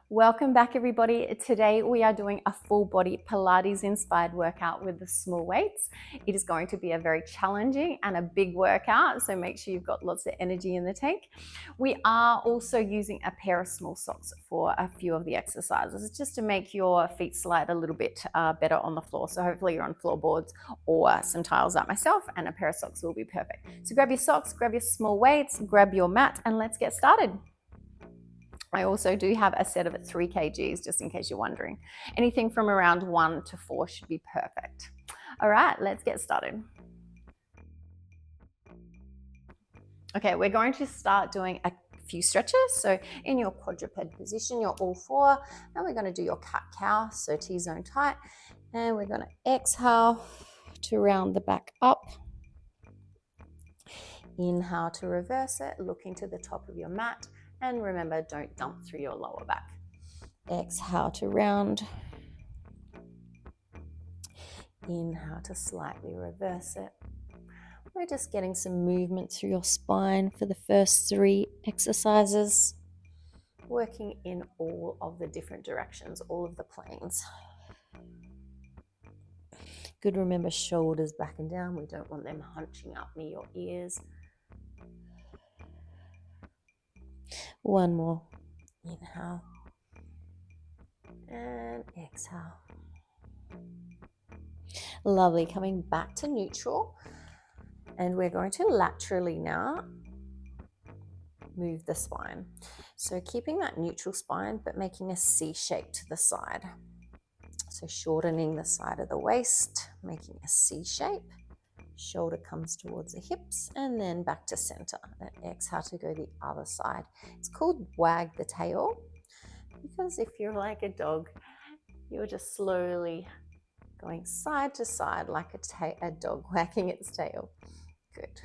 Welcome back, everybody. Today we are doing a full body Pilates inspired workout with the small weights. It is going to be a very challenging and a big workout, so make sure you've got lots of energy in the tank. We are also using a pair of small socks for a few of the exercises, just to make your feet slide a little bit better on the floor. So hopefully you're on floorboards or some tiles like myself, and a pair of socks will be perfect. So grab your socks, grab your small weights, grab your mat, and let's get started. I also do have a set of 3 kgs, just in case you're wondering. Anything from around 1 to 4 should be perfect. All right, let's get started. Okay, we're going to start doing a few stretches. So in your quadruped position, you're all four, and we're going to do your cat-cow, so T-zone tight. And we're going to exhale to round the back up. Inhale to reverse it, looking to the top of your mat. And remember, don't dump through your lower back. Exhale to round. Inhale to slightly reverse it. We're just getting some movement through your spine for the first 3 exercises, working in all of the different directions, all of the planes. Good, remember shoulders back and down. We don't want them hunching up near your ears. One more. Inhale. And exhale. Lovely. Coming back to neutral. And we're going to laterally now move the spine. So keeping that neutral spine, but making a C shape to the side. So shortening the side of the waist, making a C shape. Shoulder comes towards the hips, and then back to center. And exhale to go the other side. It's called wag the tail, because if you're like a dog, you're just slowly going side to side like a dog wagging its tail. Good.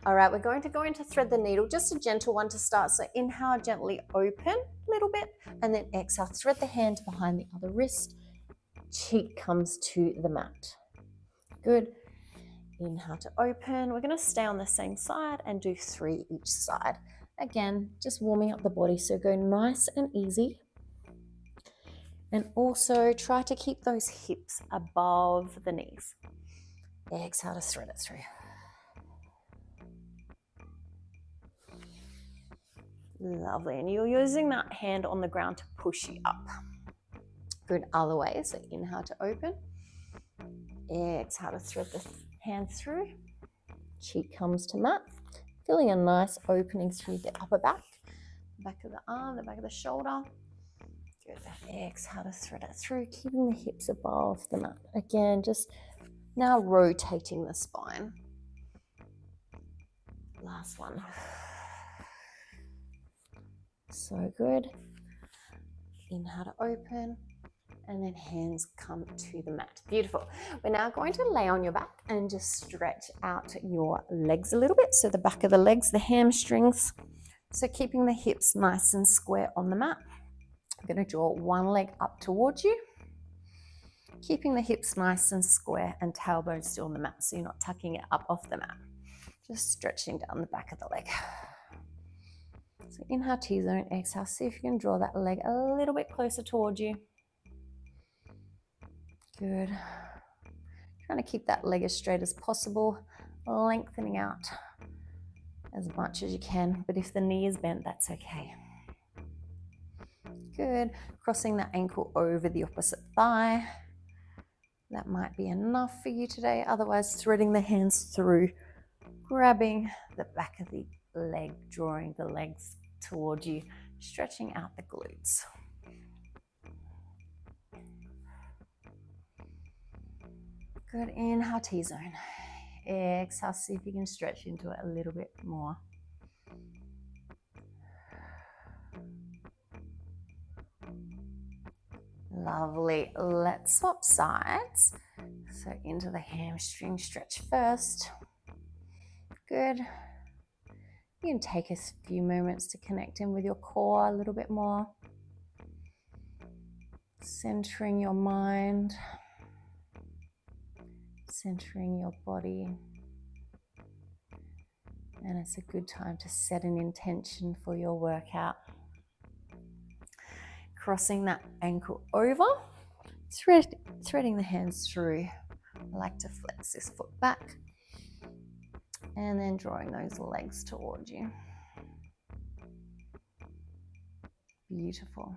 All right, we're going to go into thread the needle, just a gentle one to start. So inhale, gently open a little bit, and then exhale, thread the hand behind the other wrist. Cheek comes to the mat. Good. Inhale to open. We're going to stay on the same side and do 3 each side. Again, just warming up the body, so go nice and easy. And also try to keep those hips above the knees. Exhale to thread it through. Lovely. And you're using that hand on the ground to push you up. Good, other way. So inhale to open. Exhale to thread the hand through. Cheek comes to mat. Feeling a nice opening through the upper back. Back of the arm, the back of the shoulder. Good. Exhale to thread it through, keeping the hips above the mat. Again, just now rotating the spine. Last one. So good. Inhale to open, and then hands come to the mat. Beautiful. We're now going to lay on your back and just stretch out your legs a little bit. So the back of the legs, the hamstrings. So keeping the hips nice and square on the mat. I'm going to draw one leg up towards you, keeping the hips nice and square and tailbone still on the mat, so you're not tucking it up off the mat. Just stretching down the back of the leg. So inhale, T-zone, exhale. See if you can draw that leg a little bit closer towards you. Good. Trying to keep that leg as straight as possible, lengthening out as much as you can, but if the knee is bent, that's okay. Good. Crossing the ankle over the opposite thigh. That might be enough for you today. Otherwise, threading the hands through, grabbing the back of the leg, drawing the legs towards you, stretching out the glutes. Good. Inhale, T-zone. Exhale, see if you can stretch into it a little bit more. Lovely. Let's swap sides. So into the hamstring stretch first. Good. You can take a few moments to connect in with your core a little bit more. Centering your mind. Centering your body. And it's a good time to set an intention for your workout. crossing that ankle over, threading the hands through. I like to flex this foot back and then drawing those legs towards you. Beautiful.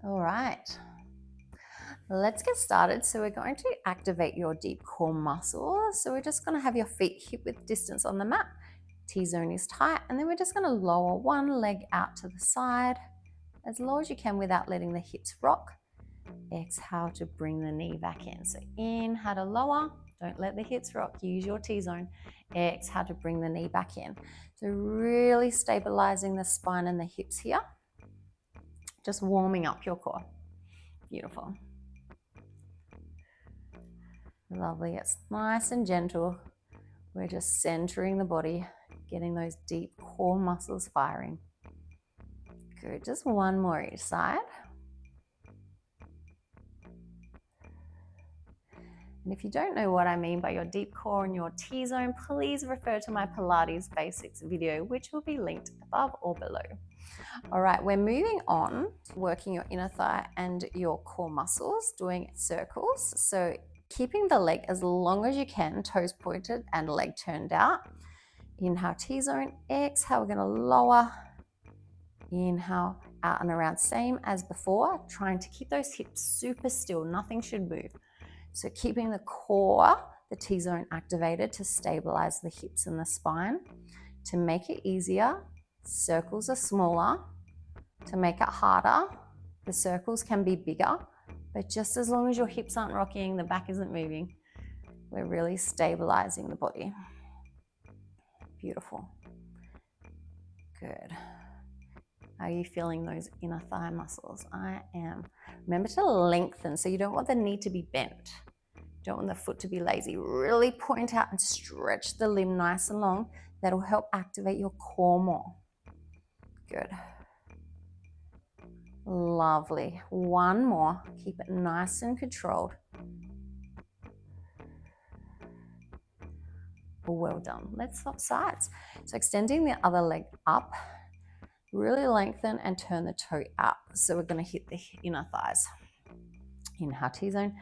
All right, let's get started. So we're going to activate your deep core muscles. So we're just going to have your feet hip width distance on the mat. T-zone is tight, and then we're just going to lower one leg out to the side as low as you can without letting the hips rock. Exhale to bring the knee back in. So inhale to lower, don't let the hips rock, use your T-zone. Exhale to bring the knee back in. So really stabilizing the spine and the hips here. Just warming up your core. Beautiful. Lovely. It's nice and gentle. We're just centering the body, getting those deep core muscles firing. Good. Just one more each side. And if you don't know what I mean by your deep core and your T-zone, please refer to my Pilates Basics video, which will be linked above or below. All right, we're moving on, working your inner thigh and your core muscles, doing circles. So keeping the leg as long as you can, toes pointed and leg turned out. Inhale, T-zone. Exhale, we're going to lower. Inhale, out and around, same as before, trying to keep those hips super still. Nothing should move. So keeping the core, the T-zone activated to stabilize the hips and the spine. To make it easier, circles are smaller. To make it harder, the circles can be bigger, but just as long as your hips aren't rocking, the back isn't moving, we're really stabilizing the body. Beautiful. Good. Are you feeling those inner thigh muscles? I am. Remember to lengthen, so you don't want the knee to be bent. Don't want the foot to be lazy. Really point out and stretch the limb nice and long. That'll help activate your core more. Good. Lovely. One more. Keep it nice and controlled. Well done. Let's swap sides. So extending the other leg up, really lengthen and turn the toe out. So we're going to hit the inner thighs. Inhale, T-zone.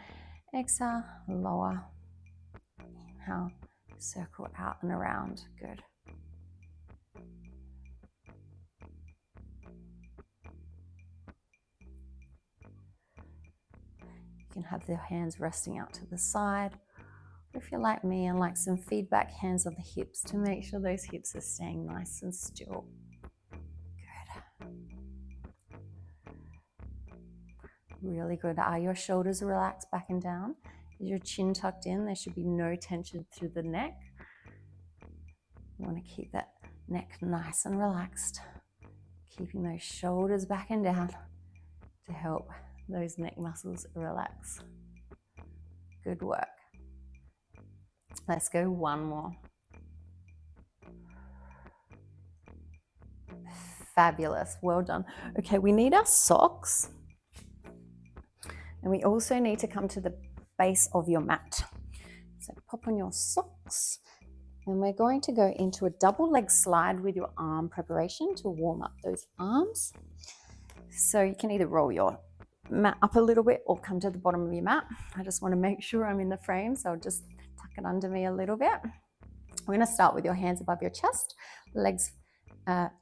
Exhale, lower. Inhale, circle out and around. Good. You can have the hands resting out to the side. If you're like me and like some feedback, hands on the hips to make sure those hips are staying nice and still. Good. Really good. Are your shoulders relaxed back and down? Is your chin tucked in? There should be no tension through the neck. You want to keep that neck nice and relaxed. Keeping those shoulders back and down to help those neck muscles relax. Good work. Let's go one more. Fabulous. Well done. Okay, we need our socks. And we also need to come to the base of your mat. So pop on your socks. And we're going to go into a double leg slide with your arm preparation to warm up those arms. So you can either roll your mat up a little bit or come to the bottom of your mat. I just want to make sure I'm in the frame, so I'll just tuck it under me a little bit. We're going to start with your hands above your chest, legs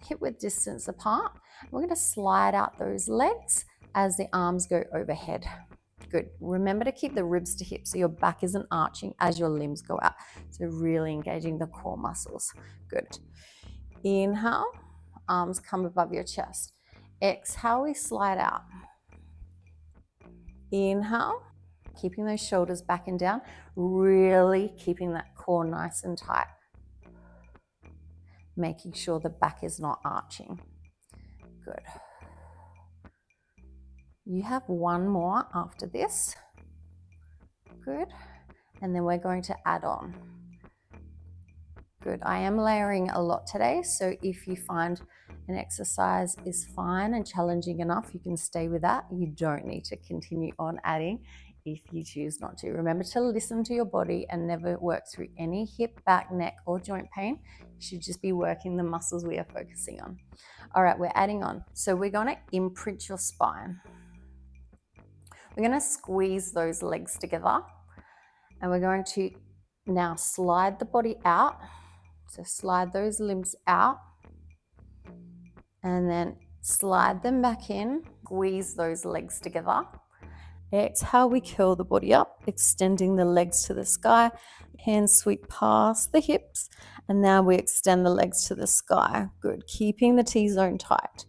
hip width distance apart. We're going to slide out those legs as the arms go overhead. Good. Remember to keep the ribs to hips so your back isn't arching as your limbs go out. So really engaging the core muscles. Good. Inhale, arms come above your chest. Exhale, we slide out. Inhale, keeping those shoulders back and down, really keeping that core nice and tight. Making sure the back is not arching. Good. You have one more after this. Good. And then we're going to add on. Good. I am layering a lot today, so if you find an exercise is fine and challenging enough, you can stay with that. You don't need to continue on adding if you choose not to. Remember to listen to your body and never work through any hip, back, neck, or joint pain. You should just be working the muscles we are focusing on. All right, we're adding on. So we're going to imprint your spine. We're going to squeeze those legs together, and we're going to now slide the body out. So slide those limbs out, and then slide them back in, squeeze those legs together. Exhale, we curl the body up, extending the legs to the sky. Hands sweep past the hips, and now we extend the legs to the sky. Good, keeping the T-zone tight.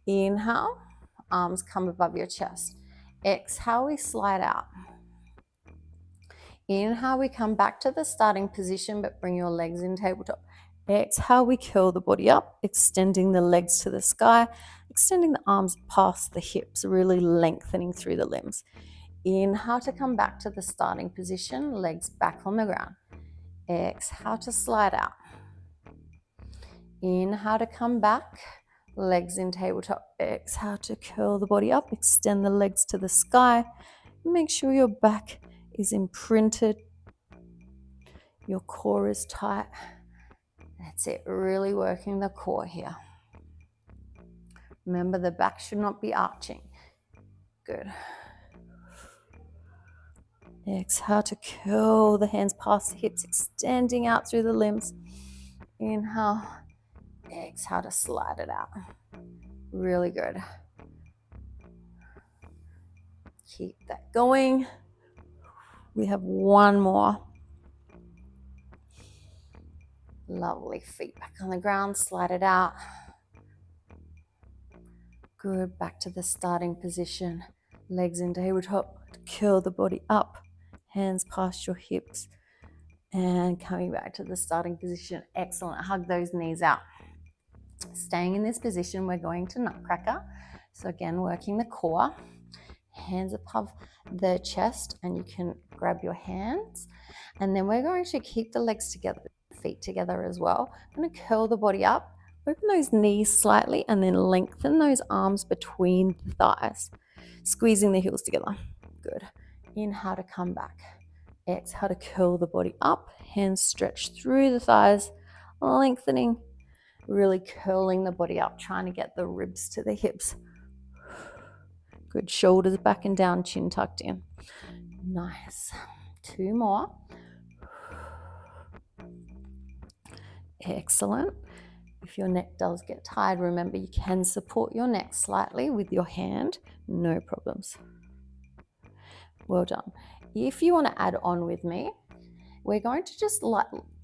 Inhale, arms come above your chest. Exhale, we slide out. Inhale, we come back to the starting position, but bring your legs in tabletop. Exhale, we curl the body up, extending the legs to the sky, extending the arms past the hips, really lengthening through the limbs. Inhale to come back to the starting position, legs back on the ground. Exhale to slide out. Inhale to come back, legs in tabletop. Exhale to curl the body up, extend the legs to the sky. Make sure your back is imprinted, your core is tight. That's it, really working the core here. Remember, the back should not be arching. Good. Exhale to curl the hands past the hips, extending out through the limbs. Inhale, exhale to slide it out. Really good. Keep that going. We have one more. Lovely, feet back on the ground, slide it out. Good, back to the starting position. Legs in tabletop, curl the body up, hands past your hips, and coming back to the starting position. Excellent, hug those knees out. Staying in this position, we're going to nutcracker. So again, working the core, hands above the chest, and you can grab your hands. And then we're going to keep the legs together, feet together as well. I'm going to curl the body up, open those knees slightly, and then lengthen those arms between the thighs, squeezing the heels together. Good. Inhale to come back. Exhale to curl the body up, hands stretch through the thighs, lengthening, really curling the body up, trying to get the ribs to the hips. Good, shoulders back and down, chin tucked in. Nice. Two more. Excellent. If your neck does get tired, remember you can support your neck slightly with your hand, no problems. Well done. If you want to add on with me, we're going to just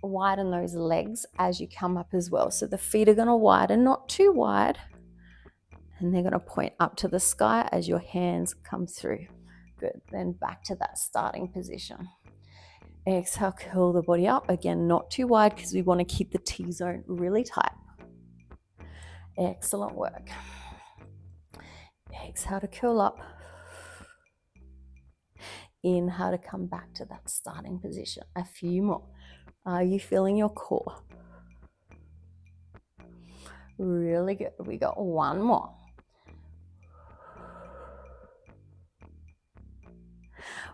widen those legs as you come up as well. So the feet are going to widen, not too wide, and they're going to point up to the sky as your hands come through. Good. Then back to that starting position. Exhale, curl the body up. Again, not too wide because we want to keep the T-zone really tight. Excellent work. Exhale to curl up. Inhale to come back to that starting position. A few more. Are you feeling your core? Really good. We got one more.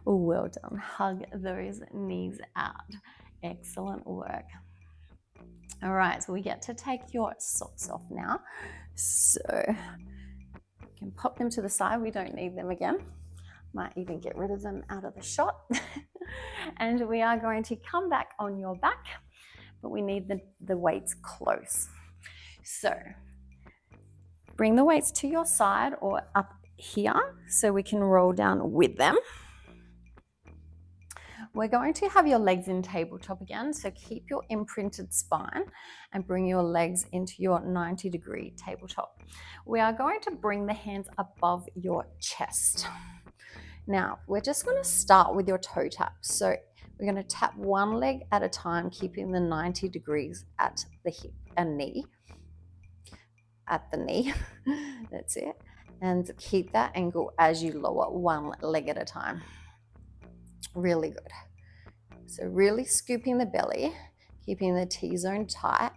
Well done. Hug those knees out. Excellent work. All right, so we get to take your socks off now. So you can pop them to the side. We don't need them again. Might even get rid of them out of the shot. And we are going to come back on your back, but we need the weights close. So bring the weights to your side or up here so we can roll down with them. We're going to have your legs in tabletop again, so keep your imprinted spine and bring your legs into your 90-degree tabletop. We are going to bring the hands above your chest. Now, we're just going to start with your toe tap. So we're going to tap one leg at a time, keeping the 90 degrees at the hip and knee. At the knee, that's it. And keep that angle as you lower one leg at a time. Really good. So really scooping the belly, keeping the T-zone tight.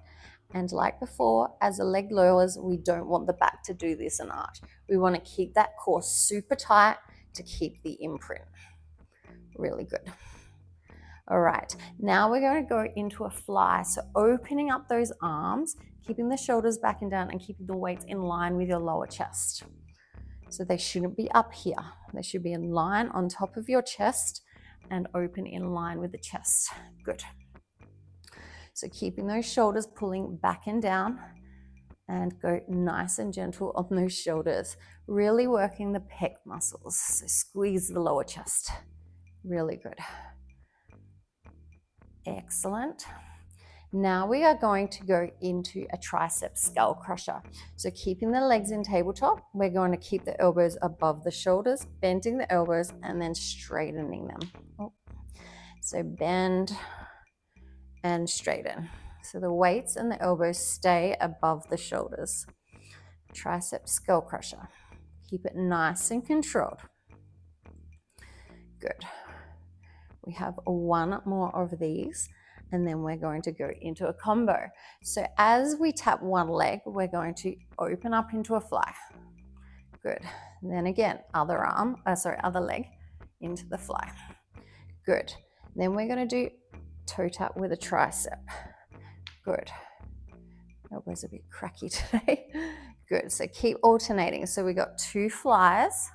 And like before, as the leg lowers, we don't want the back to do this and arch. We want to keep that core super tight to keep the imprint. Really good. All right, now we're going to go into a fly. So opening up those arms, keeping the shoulders back and down, and keeping the weights in line with your lower chest. So they shouldn't be up here. They should be in line on top of your chest and open in line with the chest. Good. So keeping those shoulders pulling back and down, and go nice and gentle on those shoulders, really working the pec muscles. So squeeze the lower chest. Really good. Excellent. Now we are going to go into a tricep skull crusher. So keeping the legs in tabletop, we're going to keep the elbows above the shoulders, bending the elbows and then straightening them. Oh. So bend and straighten. So the weights and the elbows stay above the shoulders. Tricep skull crusher. Keep it nice and controlled. Good. We have one more of these, and then we're going to go into a combo. So as we tap one leg, we're going to open up into a fly. Good. And then again, other leg into the fly. Good. Then we're going to do toe tap with a tricep. Good. Elbow's a bit cracky today. Good. So keep alternating. So we got 2 flies,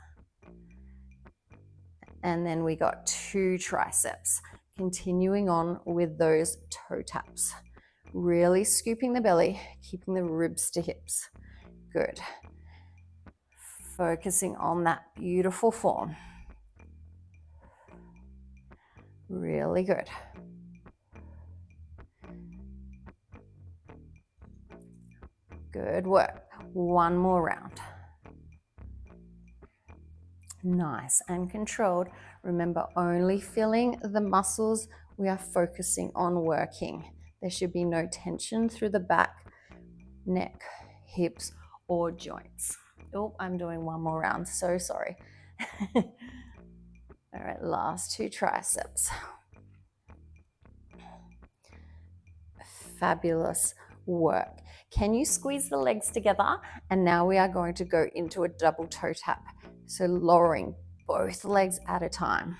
and then we got 2 triceps. Continuing on with those toe taps. Really scooping the belly, keeping the ribs to hips. Good. Focusing on that beautiful form. Really good. Good work. One more round. Nice and controlled. Remember, only feeling the muscles we are focusing on working. There should be no tension through the back, neck, hips, or joints. Oh, I'm doing one more round. So sorry. All right, last 2 triceps. Fabulous work. Can you squeeze the legs together? And now we are going to go into a double toe tap. So lowering both legs at a time.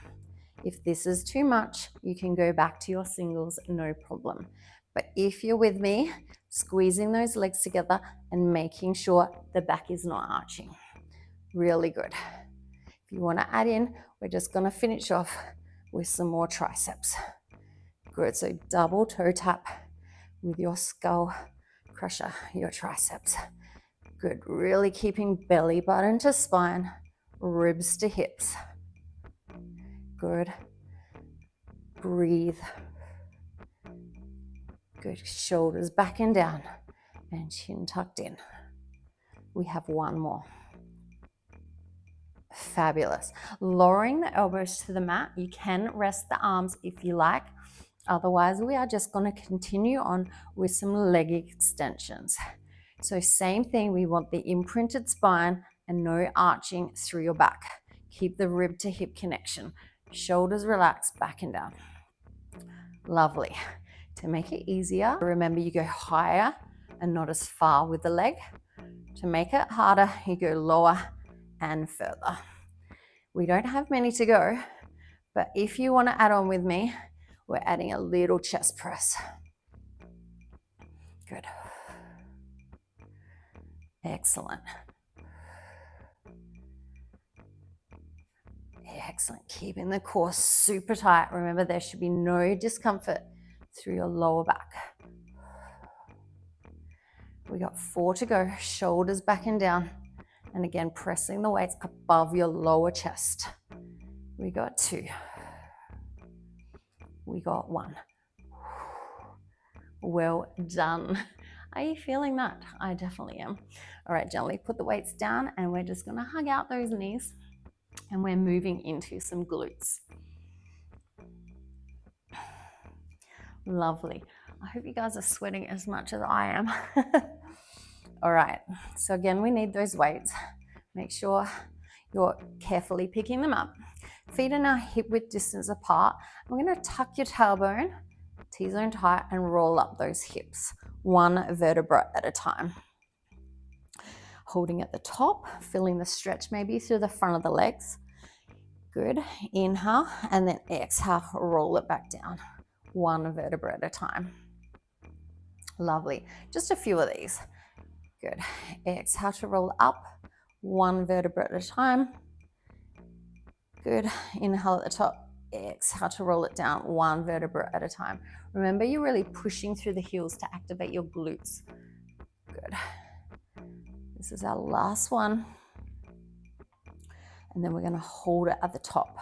If this is too much, you can go back to your singles, no problem. But if you're with me, squeezing those legs together and making sure the back is not arching. Really good. If you want to add in, we're just going to finish off with some more triceps. Good. So double toe tap with your skull crusher, your triceps. Good. Really keeping belly button to spine, ribs to hips. Good. Breathe. Good. Shoulders back and down and chin tucked in. We have one more. Fabulous. Lowering the elbows to the mat. You can rest the arms if you like. Otherwise, we are just going to continue on with some leg extensions. So same thing, we want the imprinted spine and no arching through your back. Keep the rib to hip connection. Shoulders relaxed, back and down. Lovely. To make it easier, remember you go higher and not as far with the leg. To make it harder, you go lower and further. We don't have many to go, but if you want to add on with me, we're adding a little chest press. Good. Excellent. Excellent. Keeping the core super tight. Remember, there should be no discomfort through your lower back. We got 4 to go. Shoulders back and down. And again, pressing the weights above your lower chest. We got 2. We got 1. Well done. Are you feeling that? I definitely am. All right, gently put the weights down and we're just going to hug out those knees and we're moving into some glutes. Lovely. I hope you guys are sweating as much as I am. All right, so again, we need those weights. Make sure you're carefully picking them up. Feet are now hip width distance apart. I'm going to tuck your tailbone, T-zone tight, and roll up those hips, 1 vertebra at a time. Holding at the top, feeling the stretch maybe through the front of the legs. Good. Inhale, and then exhale, roll it back down. One vertebra at a time. Lovely. Just a few of these. Good. Exhale to roll up. One vertebra at a time. Good. Inhale at the top. Exhale to roll it down. One vertebra at a time. Remember, you're really pushing through the heels to activate your glutes. Good. This is our last one. And then we're going to hold it at the top.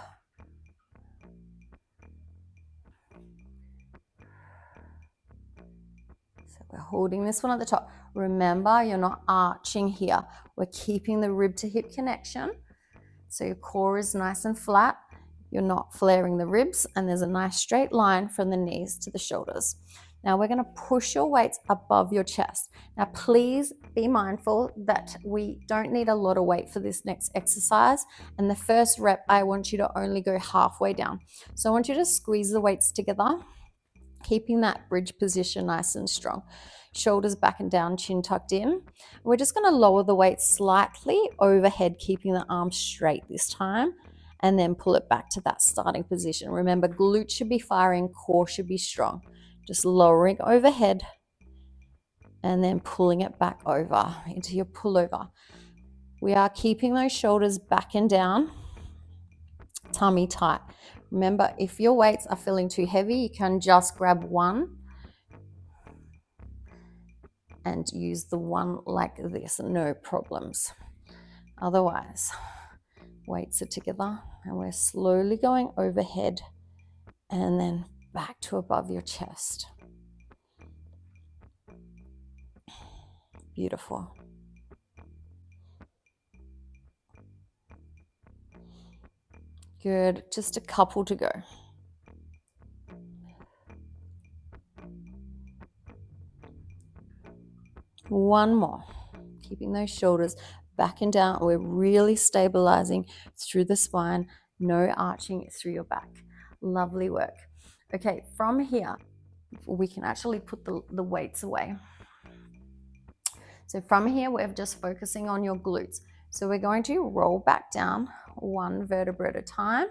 So we're holding this one at the top. Remember, you're not arching here. We're keeping the rib to hip connection. So your core is nice and flat. You're not flaring the ribs, and there's a nice straight line from the knees to the shoulders. Now we're going to push your weights above your chest. Now please be mindful that we don't need a lot of weight for this next exercise. And the first rep, I want you to only go halfway down. So I want you to squeeze the weights together, keeping that bridge position nice and strong. Shoulders back and down, chin tucked in. We're just going to lower the weight slightly overhead, keeping the arms straight this time, and then pull it back to that starting position. Remember, glutes should be firing, core should be strong. Just lowering overhead and then pulling it back over into your pullover. We are keeping those shoulders back and down, tummy tight. Remember, if your weights are feeling too heavy, you can just grab one and use the one like this, no problems. Otherwise, weights are together and we're slowly going overhead and then back to above your chest. Beautiful. Good, just a couple to go. One more. Keeping those shoulders back and down. We're really stabilizing through the spine, no arching through your back. Lovely work. Okay, from here, we can actually put the weights away. So from here, we're just focusing on your glutes. So we're going to roll back down one vertebra at a time.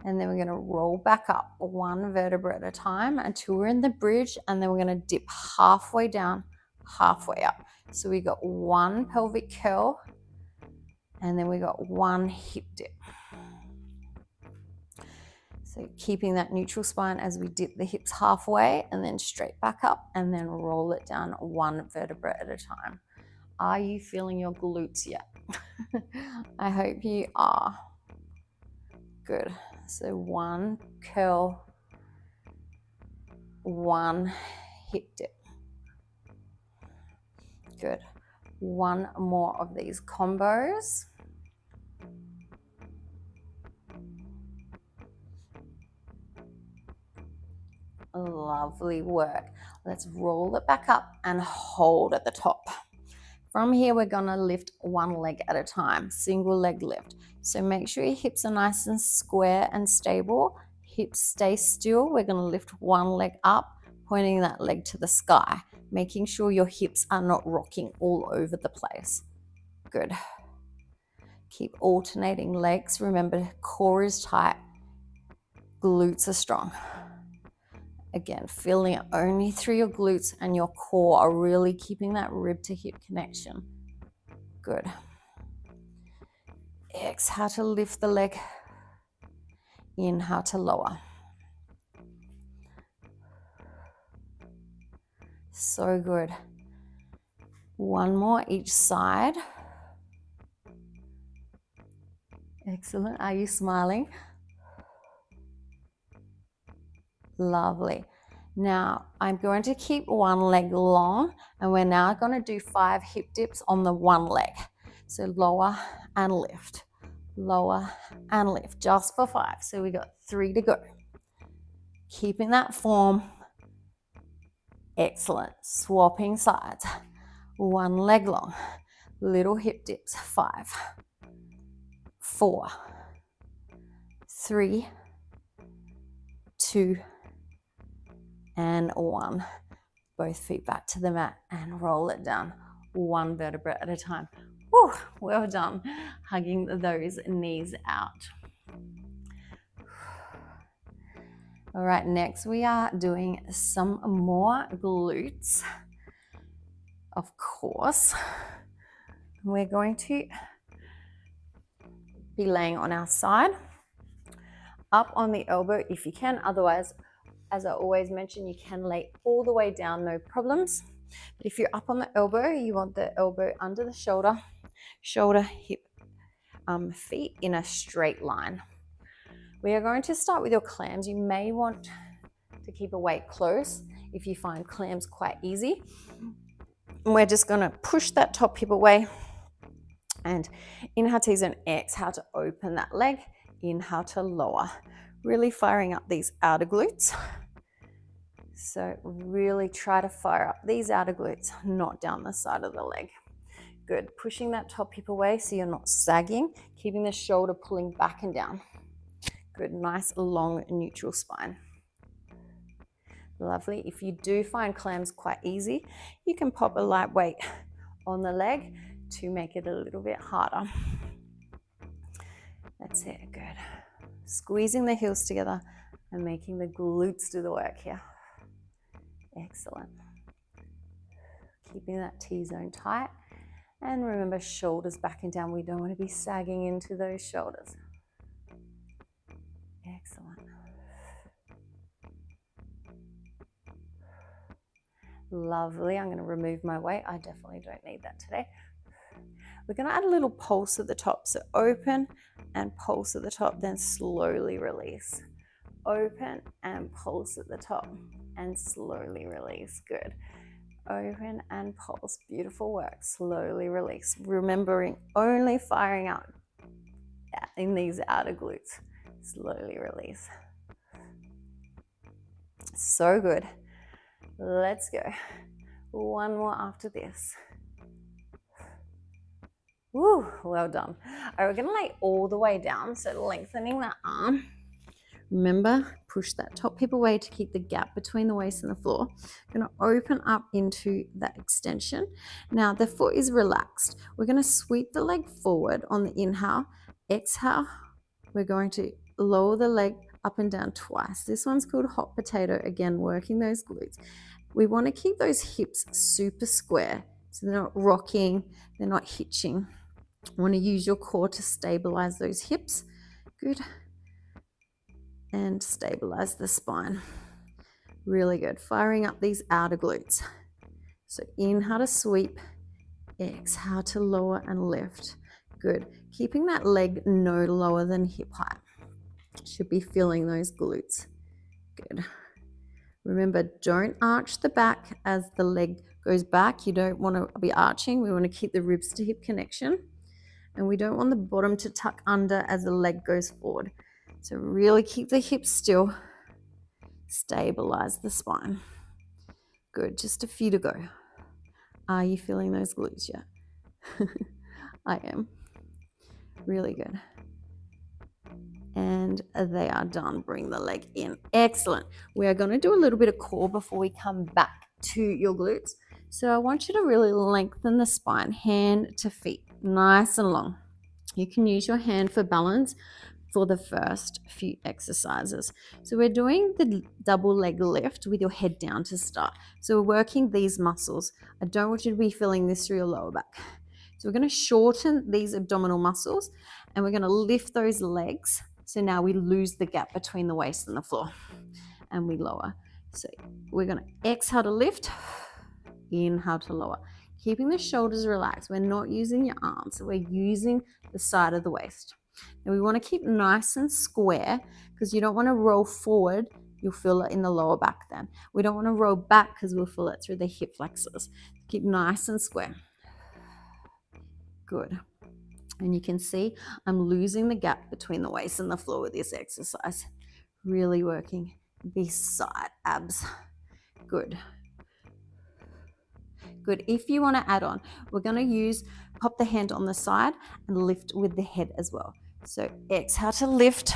And then we're going to roll back up one vertebra at a time until we're in the bridge. And then we're going to dip halfway down, halfway up. So we got one pelvic curl. And then we got one hip dip. So keeping that neutral spine as we dip the hips halfway and then straight back up and then roll it down one vertebra at a time. Are you feeling your glutes yet? I hope you are. Good. So one curl, one hip dip. Good. One more of these combos. Lovely work. Let's roll it back up and hold at the top. From here, we're going to lift one leg at a time, single leg lift. So make sure your hips are nice and square and stable. Hips stay still. We're going to lift one leg up, pointing that leg to the sky, making sure your hips are not rocking all over the place. Good. Keep alternating legs. Remember, core is tight, glutes are strong. Again, feeling it only through your glutes and your core are really keeping that rib to hip connection. Good. Exhale to lift the leg. Inhale to lower. So good. One more each side. Excellent. Are you smiling? Lovely. Now I'm going to keep one leg long and we're now going to do 5 hip dips on the one leg. So lower and lift, lower and lift, just for 5. So we got 3 to go. Keeping that form. Excellent. Swapping sides. One leg long, little hip dips. 5, 4, 3, 2, and 1. Both feet back to the mat and roll it down one vertebra at a time. Whew, well done. Hugging those knees out. All right, next we are doing some more glutes, of course. We're going to be laying on our side, up on the elbow if you can. Otherwise, as I always mention, you can lay all the way down, no problems. But if you're up on the elbow, you want the elbow under the shoulder, hip, feet in a straight line. We are going to start with your clams. You may want to keep a weight close if you find clams quite easy. And we're just going to push that top hip away and inhale to and exhale to open that leg, inhale to lower. Really firing up these outer glutes. So really try to fire up these outer glutes, not down the side of the leg. Good. Pushing that top hip away so you're not sagging, keeping the shoulder pulling back and down. Good. Nice long neutral spine. Lovely. If you do find clams quite easy, you can pop a light weight on the leg to make it a little bit harder. That's it. Good. Squeezing the heels together and making the glutes do the work here. Excellent. Keeping that T-zone tight. And remember, shoulders back and down. We don't want to be sagging into those shoulders. Excellent. Lovely. I'm going to remove my weight. I definitely don't need that today. We're going to add a little pulse at the top. So open and pulse at the top, then slowly release. Open and pulse at the top and slowly release. Good. Open and pulse. Beautiful work. Slowly release. Remembering only firing out in these outer glutes. Slowly release. So good. Let's go. One more after this. Woo, well done. All right, we're going to lay all the way down, so lengthening that arm. Remember, push that top hip away to keep the gap between the waist and the floor. Going to open up into that extension. Now, the foot is relaxed. We're going to sweep the leg forward on the inhale. Exhale, we're going to lower the leg up and down twice. This one's called hot potato. Again, working those glutes. We want to keep those hips super square, so they're not rocking, they're not hitching. You want to use your core to stabilize those hips. Good. And stabilize the spine. Really good. Firing up these outer glutes. So inhale to sweep, exhale to lower and lift. Good. Keeping that leg no lower than hip height. Should be feeling those glutes. Good. Remember, don't arch the back as the leg goes back. You don't want to be arching. We want to keep the ribs to hip connection. And we don't want the bottom to tuck under as the leg goes forward. So really keep the hips still. Stabilize the spine. Good. Just a few to go. Are you feeling those glutes yet? I am. Really good. And they are done. Bring the leg in. Excellent. We are going to do a little bit of core before we come back to your glutes. So I want you to really lengthen the spine, hand to feet, nice and long. You can use your hand for balance for the first few exercises. So we're doing the double leg lift with your head down to start. So we're working these muscles. I don't want you to be feeling this through your lower back. So we're going to shorten these abdominal muscles and we're going to lift those legs. So now we lose the gap between the waist and the floor and we lower. So we're going to exhale to lift, inhale to lower. Keeping the shoulders relaxed. We're not using your arms. So we're using the side of the waist. And we want to keep nice and square because you don't want to roll forward. You'll feel it in the lower back then. We don't want to roll back because we'll feel it through the hip flexors. Keep nice and square. Good. And you can see I'm losing the gap between the waist and the floor with this exercise. Really working these side abs. Good. Good. If you want to add on, we're going to use, pop the hand on the side and lift with the head as well. So exhale to lift,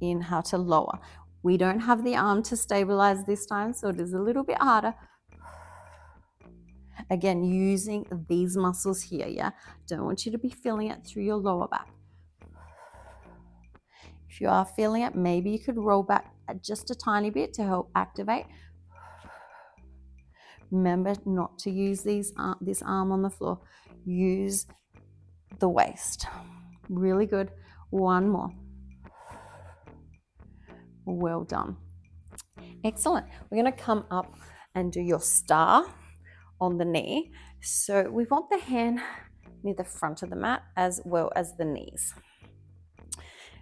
inhale to lower. We don't have the arm to stabilize this time, so it is a little bit harder. Again, using these muscles here, yeah? Don't want you to be feeling it through your lower back. If you are feeling it, maybe you could roll back just a tiny bit to help activate. Remember not to use this arm on the floor. Use the waist. Really good. One more. Well done. Excellent. We're going to come up and do your star on the knee. So we want the hand near the front of the mat as well as the knees.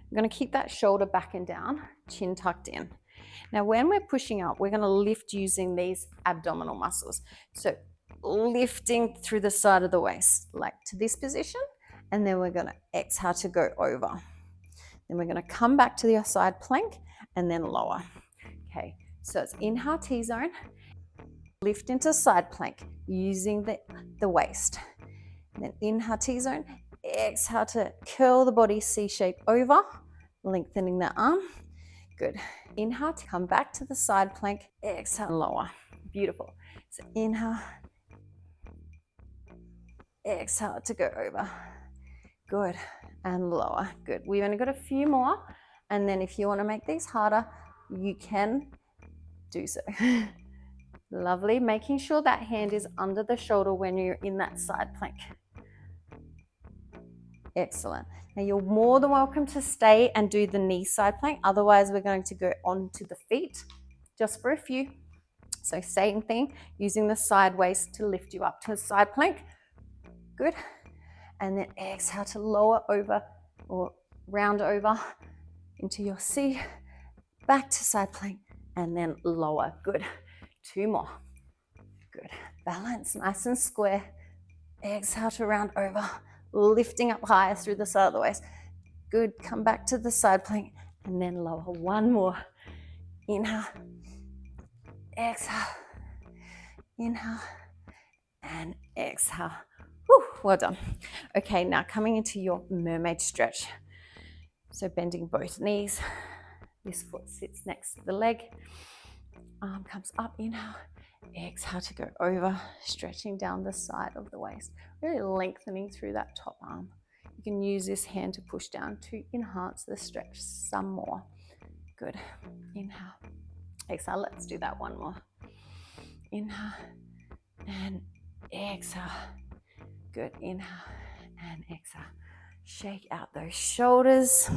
We're going to keep that shoulder back and down, chin tucked in. Now, when we're pushing up, we're going to lift using these abdominal muscles. So lifting through the side of the waist, like to this position, and then we're going to exhale to go over. Then we're going to come back to the side plank and then lower. Okay, so it's inhale T-zone, lift into side plank using the waist. And then inhale T-zone, exhale to curl the body C-shape over, lengthening the arm. Good. Inhale to come back to the side plank, exhale, lower. Beautiful. So inhale, exhale to go over. Good. And lower. Good. We've only got a few more. And then if you want to make these harder, you can do so. Lovely. Making sure that hand is under the shoulder when you're in that side plank. Excellent. Now you're more than welcome to stay and do the knee side plank. Otherwise, we're going to go onto the feet just for a few. So same thing, using the side waist to lift you up to a side plank. Good. And then exhale to lower over or round over into your C, back to side plank, and then lower. Good. Two more. Good. Balance, nice and square. Exhale to round over, lifting up higher through the side of the waist. Good. Come back to the side plank and then lower. One more. Inhale. Exhale. Inhale. And exhale. Whew, well done. Okay, now coming into your mermaid stretch. So bending both knees. This foot sits next to the leg. Arm comes up. Inhale. Exhale to go over, stretching down the side of the waist, really lengthening through that top arm. You can use this hand to push down to enhance the stretch some more. Good. Inhale. Exhale. Let's do that one more. Inhale and exhale. Good. Inhale and exhale. Shake out those shoulders.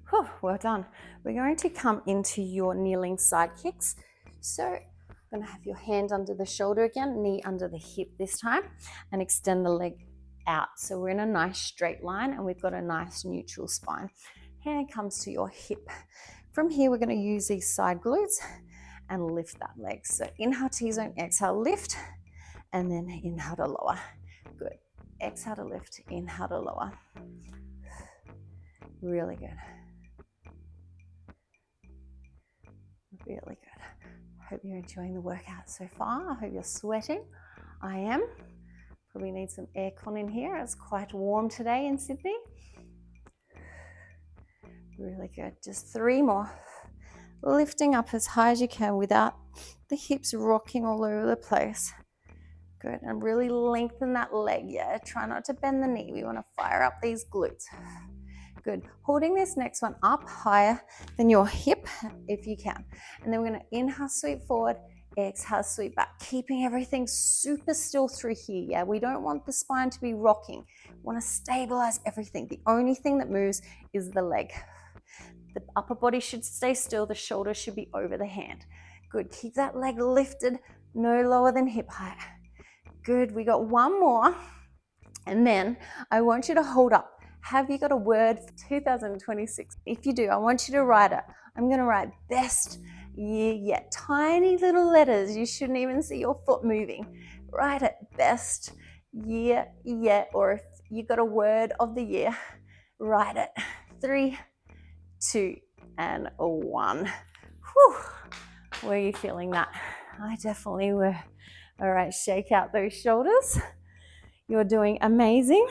Whew, well done. We're going to come into your kneeling side kicks. So you're going to have your hand under the shoulder again, knee under the hip this time, and extend the leg out. So we're in a nice straight line and we've got a nice neutral spine. Hand comes to your hip. From here, we're going to use these side glutes and lift that leg. So inhale T-zone, exhale, lift, and then inhale to lower. Good. Exhale to lift, inhale to lower. Really good. Really good. Hope you're enjoying the workout so far. I hope you're sweating. I am. Probably need some aircon in here. It's quite warm today in Sydney. Really good. Just three more. Lifting up as high as you can without the hips rocking all over the place. Good. And really lengthen that leg. Yeah. Try not to bend the knee. We want to fire up these glutes. Good. Holding this next one up higher than your hip if you can. And then we're going to inhale, sweep forward, exhale, sweep back, keeping everything super still through here. Yeah, we don't want the spine to be rocking. We want to stabilize everything. The only thing that moves is the leg. The upper body should stay still. The shoulder should be over the hand. Good. Keep that leg lifted, no lower than hip height. Good. We got one more. And then I want you to hold up. Have you got a word for 2026? If you do, I want you to write it. I'm going to write best year yet. Tiny little letters. You shouldn't even see your foot moving. Write it, best year yet. Or if you got a word of the year, write it. 3, 2, and 1. Whew. Were you feeling that? I definitely were. All right, shake out those shoulders. You're doing amazing.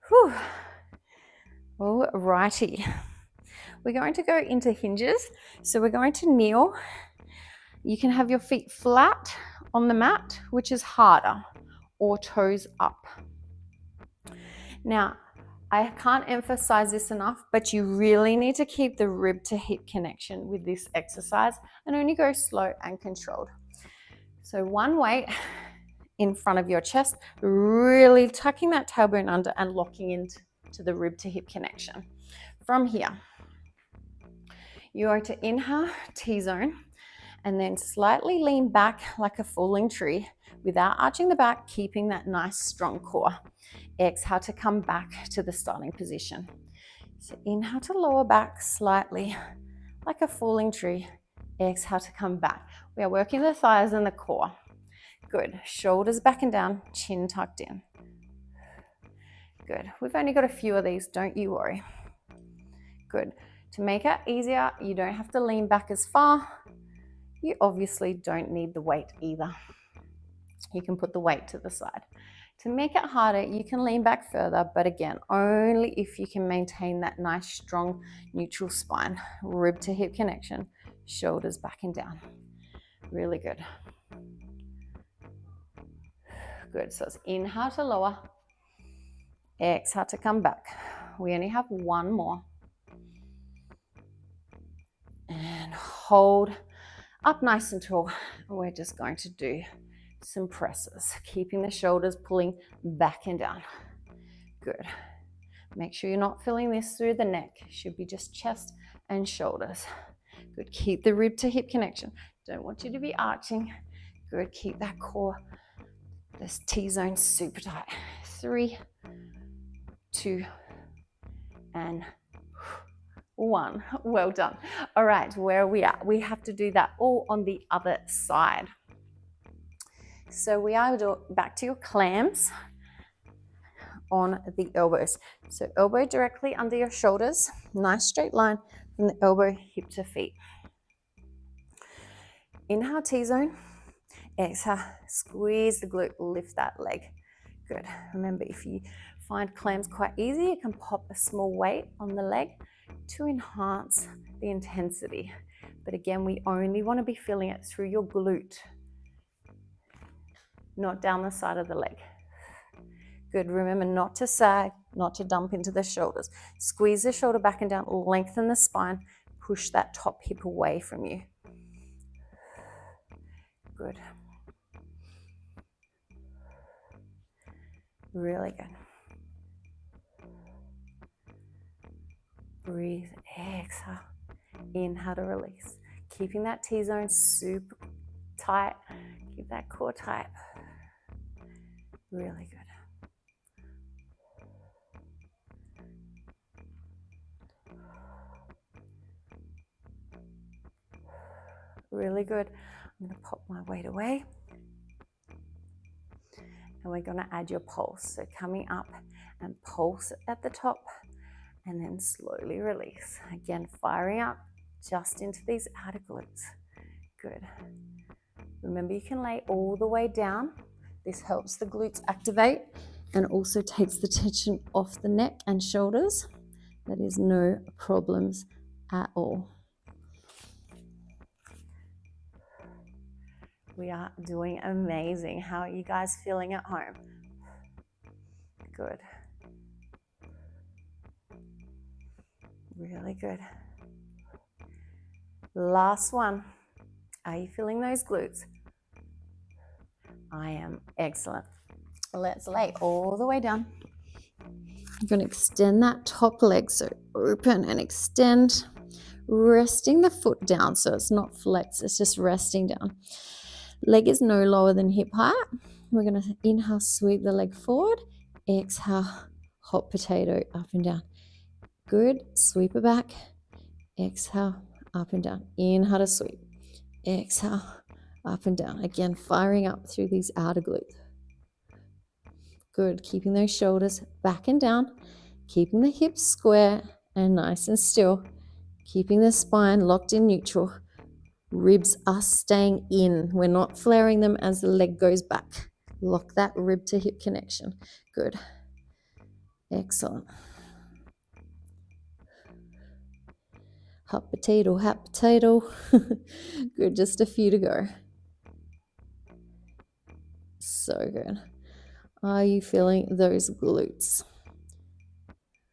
Whew. All righty. We're going to go into hinges. So we're going to kneel. You can have your feet flat on the mat, which is harder, or toes up. Now, I can't emphasize this enough, but you really need to keep the rib to hip connection with this exercise and only go slow and controlled. So one weight in front of your chest, really tucking that tailbone under and locking into the rib to hip connection. From here, you are to inhale, T-zone, and then slightly lean back like a falling tree without arching the back, keeping that nice strong core. Exhale to come back to the starting position. So inhale to lower back slightly like a falling tree. Exhale to come back. We are working the thighs and the core. Good. Shoulders back and down, chin tucked in. Good. We've only got a few of these, don't you worry. Good. To make it easier, you don't have to lean back as far. You obviously don't need the weight either. You can put the weight to the side. To make it harder, you can lean back further, but again, only if you can maintain that nice, strong, neutral spine. Rib to hip connection, shoulders back and down. Really good. Good. So it's inhale to lower, exhale to come back. We only have one more. And hold up nice and tall. We're just going to do some presses, keeping the shoulders pulling back and down. Good. Make sure you're not feeling this through the neck. It should be just chest and shoulders. Good. Keep the rib to hip connection. Don't want you to be arching. Good. Keep that core, this T-zone super tight. 3, 2, and 1. Well done. All right, where are we at? We have to do that all on the other side. So we are back to your clams on the elbows. So elbow directly under your shoulders, nice straight line from the elbow, hip to feet. Inhale, T-zone. Exhale, squeeze the glute, lift that leg. Good. Remember, if you find clams quite easy, you can pop a small weight on the leg to enhance the intensity. But again, we only want to be feeling it through your glute, not down the side of the leg. Good. Remember not to sag, not to dump into the shoulders. Squeeze the shoulder back and down, lengthen the spine, push that top hip away from you. Good. Really good. Breathe, exhale, inhale to release. Keeping that T-zone super tight. Keep that core tight. Really good. Really good. I'm going to pop my weight away. And we're going to add your pulse. So coming up and pulse at the top and then slowly release. Again, firing up just into these outer glutes. Good. Remember, you can lay all the way down. This helps the glutes activate and also takes the tension off the neck and shoulders. That is no problems at all. We are doing amazing. How are you guys feeling at home? Good. Really good. Last one. Are you feeling those glutes? I am. Excellent. Let's lay all the way down. I'm going to extend that top leg, so open and extend, resting the foot down so it's not flexed, it's just resting down. Leg is no lower than hip height. We're going to inhale, sweep the leg forward. Exhale, hot potato up and down. Good. Sweep it back. Exhale, up and down. Inhale to sweep. Exhale, up and down. Again, firing up through these outer glutes. Good. Keeping those shoulders back and down. Keeping the hips square and nice and still. Keeping the spine locked in neutral. Ribs are staying in. We're not flaring them as the leg goes back. Lock that rib to hip connection. Good. Excellent. Hot potato, hot potato. Good. Just a few to go. So good. Are you feeling those glutes?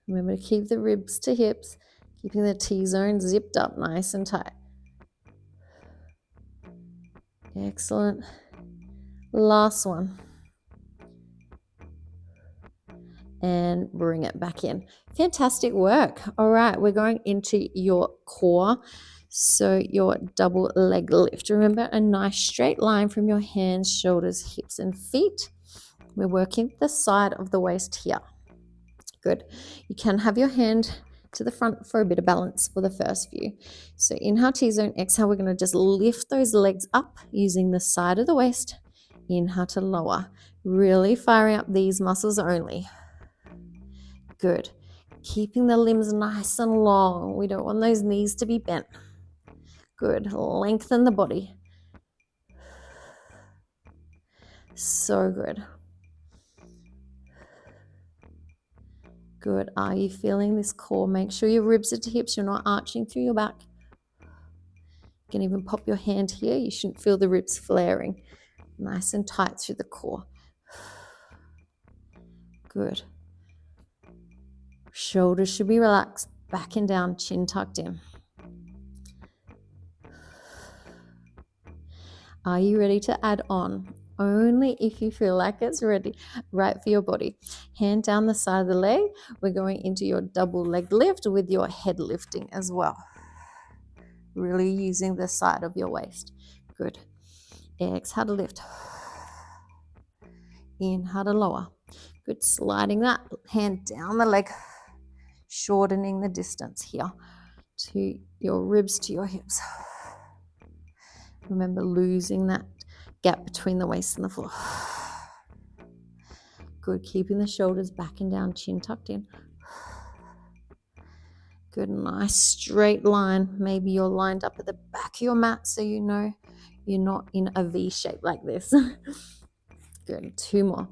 Remember to keep the ribs to hips, keeping the T-zone zipped up nice and tight. Excellent. Last one. And bring it back in. Fantastic work. All right, we're going into your core. So your double leg lift. Remember, a nice straight line from your hands, shoulders, hips, and feet. We're working the side of the waist here. Good. You can have your hand to the front for a bit of balance for the first few. So inhale T-zone, exhale, we're going to just lift those legs up using the side of the waist. Inhale to lower. Really firing up these muscles only. Good. Keeping the limbs nice and long. We don't want those knees to be bent. Good. Lengthen the body. So good. Good. Are you feeling this core? Make sure your ribs are to hips. You're not arching through your back. You can even pop your hand here. You shouldn't feel the ribs flaring. Nice and tight through the core. Good. Shoulders should be relaxed. Back and down, chin tucked in. Are you ready to add on? Only if you feel like it's ready, right for your body. Hand down the side of the leg. We're going into your double leg lift with your head lifting as well. Really using the side of your waist. Good. Exhale to lift. Inhale to lower. Good. Sliding that hand down the leg. Shortening the distance here to your ribs to your hips. Remember losing that gap between the waist and the floor. Good. Keeping the shoulders back and down, chin tucked in. Good. Nice straight line. Maybe you're lined up at the back of your mat so you know you're not in a V shape like this. Good. 2 more.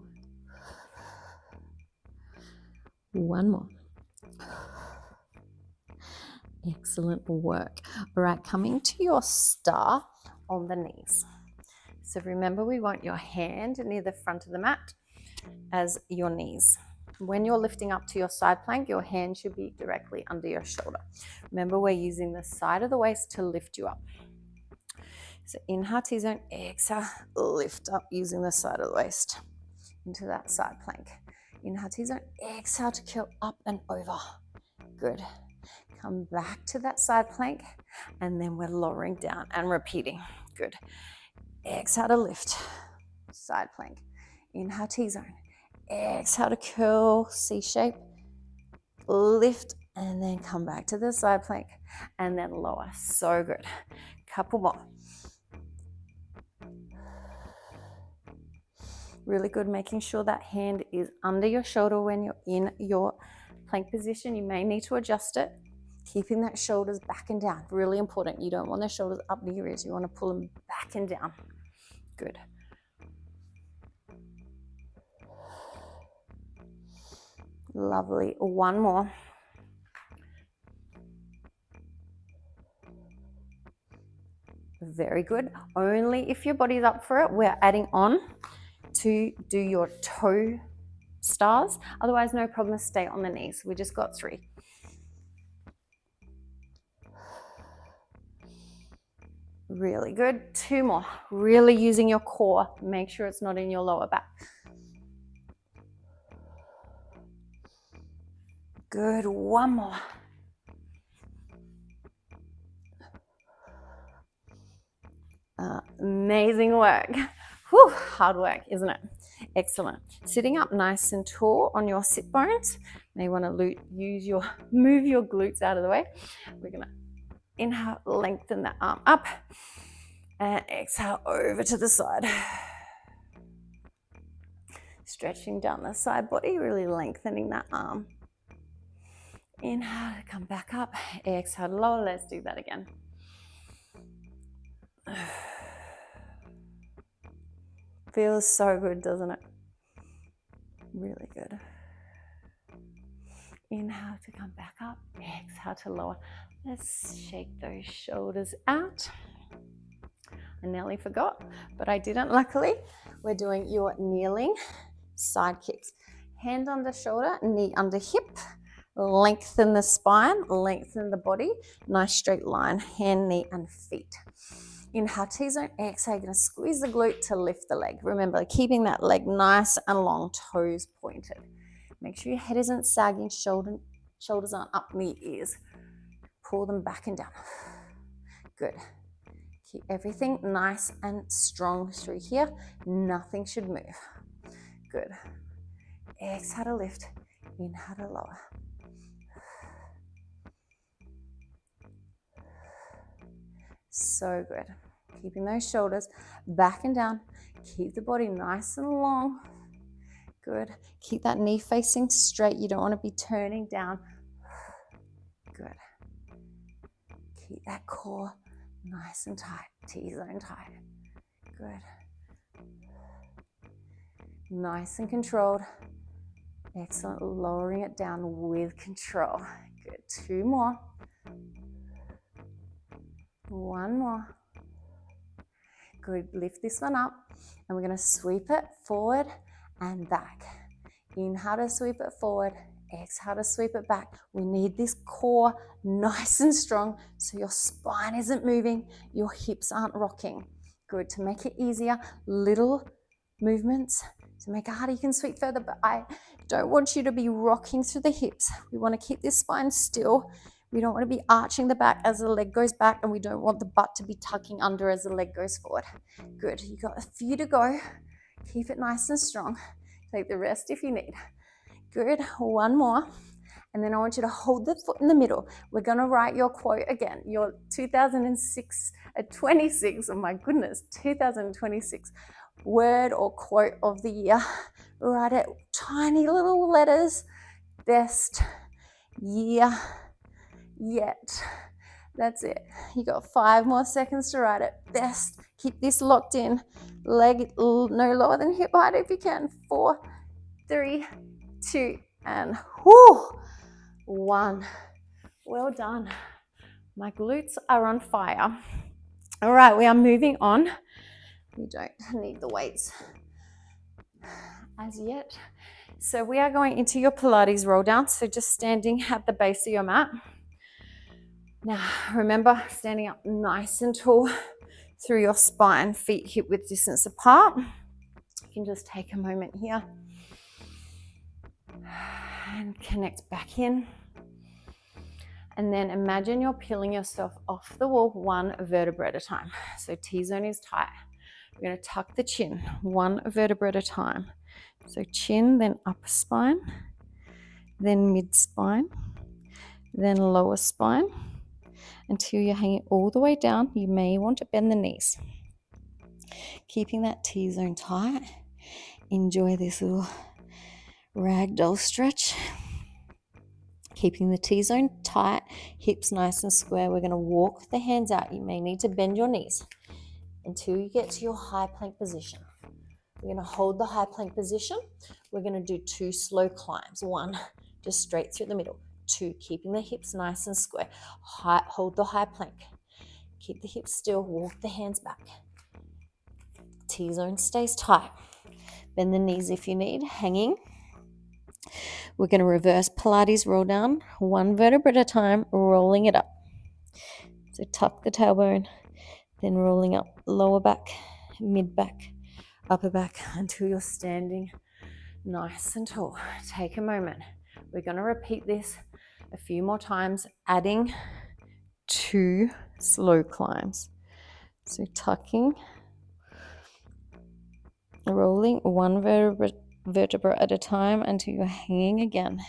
1 more. Excellent work. All right, coming to your star on the knees. So remember, we want your hand near the front of the mat as your knees. When you're lifting up to your side plank, your hand should be directly under your shoulder. Remember, we're using the side of the waist to lift you up. So inhale T-zone, exhale, lift up using the side of the waist into that side plank. Inhale T-zone, exhale to curl up and over. Good. Come back to that side plank, and then we're lowering down and repeating. Good. Exhale to lift, side plank. Inhale T-zone, exhale to curl, C shape, lift, and then come back to the side plank, and then lower. So good. Couple more. Really good, making sure that hand is under your shoulder when you're in your plank position. You may need to adjust it. Keeping that shoulders back and down, really important. You don't want the shoulders up near your ears. You want to pull them back and down. Good. Lovely. 1 more. Very good. Only if your body's up for it, we're adding on to do your toe stars. Otherwise, no problem, stay on the knees. We just got 3. Really good. 2 more. Really using your core. Make sure it's not in your lower back. Good. 1 more. Amazing work. Whew, hard work, isn't it? Excellent. Sitting up nice and tall on your sit bones. May want to move your glutes out of the way. We're going to inhale, lengthen the arm up, and exhale over to the side. Stretching down the side body, really lengthening that arm. Inhale, come back up. Exhale, lower. Let's do that again. Feels so good, doesn't it? Really good. Inhale to come back up. Exhale to lower. Let's shake those shoulders out. I nearly forgot, but I didn't, luckily. We're doing your kneeling side kicks. Hand under shoulder, knee under hip. Lengthen the spine, lengthen the body. Nice straight line, hand, knee, and feet. Inhale, T-zone. Exhale, you're going to squeeze the glute to lift the leg. Remember, keeping that leg nice and long, toes pointed. Make sure your head isn't sagging, shoulders aren't up near ears. Pull them back and down. Good. Keep everything nice and strong through here. Nothing should move. Good. Exhale to lift. Inhale to lower. So good. Keeping those shoulders back and down. Keep the body nice and long. Good. Keep that knee facing straight. You don't want to be turning down. Good. Keep that core nice and tight. T-zone tight. Good. Nice and controlled. Excellent. Lowering it down with control. Good. 2 more. 1 more. Good. Lift this one up. And we're going to sweep it forward and back. Inhale to sweep it forward. Exhale to sweep it back. We need this core nice and strong so your spine isn't moving, your hips aren't rocking. Good. To make it easier, little movements. To make it harder, you can sweep further, but I don't want you to be rocking through the hips. We want to keep this spine still. We don't want to be arching the back as the leg goes back, and we don't want the butt to be tucking under as the leg goes forward. Good. You got a few to go. Keep it nice and strong. Take the rest if you need. Good. 1 more. And then I want you to hold the foot in the middle. We're going to write your quote again, your 2026, oh my goodness, 2026 word or quote of the year. Write it, tiny little letters. Best year yet. That's it. You got 5 more seconds to write it. Best. Keep this locked in. Leg no lower than hip height if you can. 4, 3, 2, and 1. Well done. My glutes are on fire. All right, we are moving on. We don't need the weights as yet. So we are going into your Pilates roll down. So just standing at the base of your mat. Now, remember, standing up nice and tall through your spine, feet hip width distance apart. You can just take a moment here and connect back in. And then imagine you're peeling yourself off the wall 1 vertebra at a time. So T-zone is tight. We're going to tuck the chin 1 vertebra at a time. So chin, then upper spine, then mid spine, then lower spine, until you're hanging all the way down. You may want to bend the knees. Keeping that T-zone tight. Enjoy this little ragdoll stretch. Keeping the T-zone tight, hips nice and square. We're going to walk the hands out. You may need to bend your knees until you get to your high plank position. We're going to hold the high plank position. We're going to do 2 slow climbs. 1, just straight through the middle. 2, keeping the hips nice and square. Hold the high plank. Keep the hips still. Walk the hands back. T-zone stays tight. Bend the knees if you need. Hanging. We're going to reverse Pilates roll down 1 vertebra at a time, rolling it up. So tuck the tailbone, then rolling up lower back, mid back, upper back until you're standing nice and tall. Take a moment. We're going to repeat this a few more times, adding 2 slow climbs. So tucking, rolling 1 vertebra at a time until you're hanging again.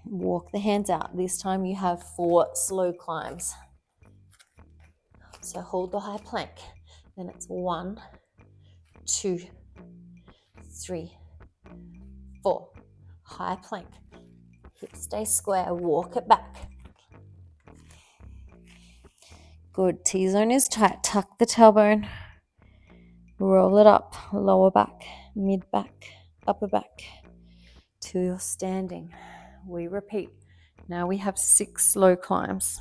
Walk the hands out. This time you have 4 slow climbs. So hold the high plank. Then it's 1, 2, 3, 4. High plank. Hips stay square. Walk it back. Good. T-zone is tight. Tuck the tailbone. Roll it up. Lower back, mid back, upper back. Till you're standing. We repeat. Now we have 6 slow climbs.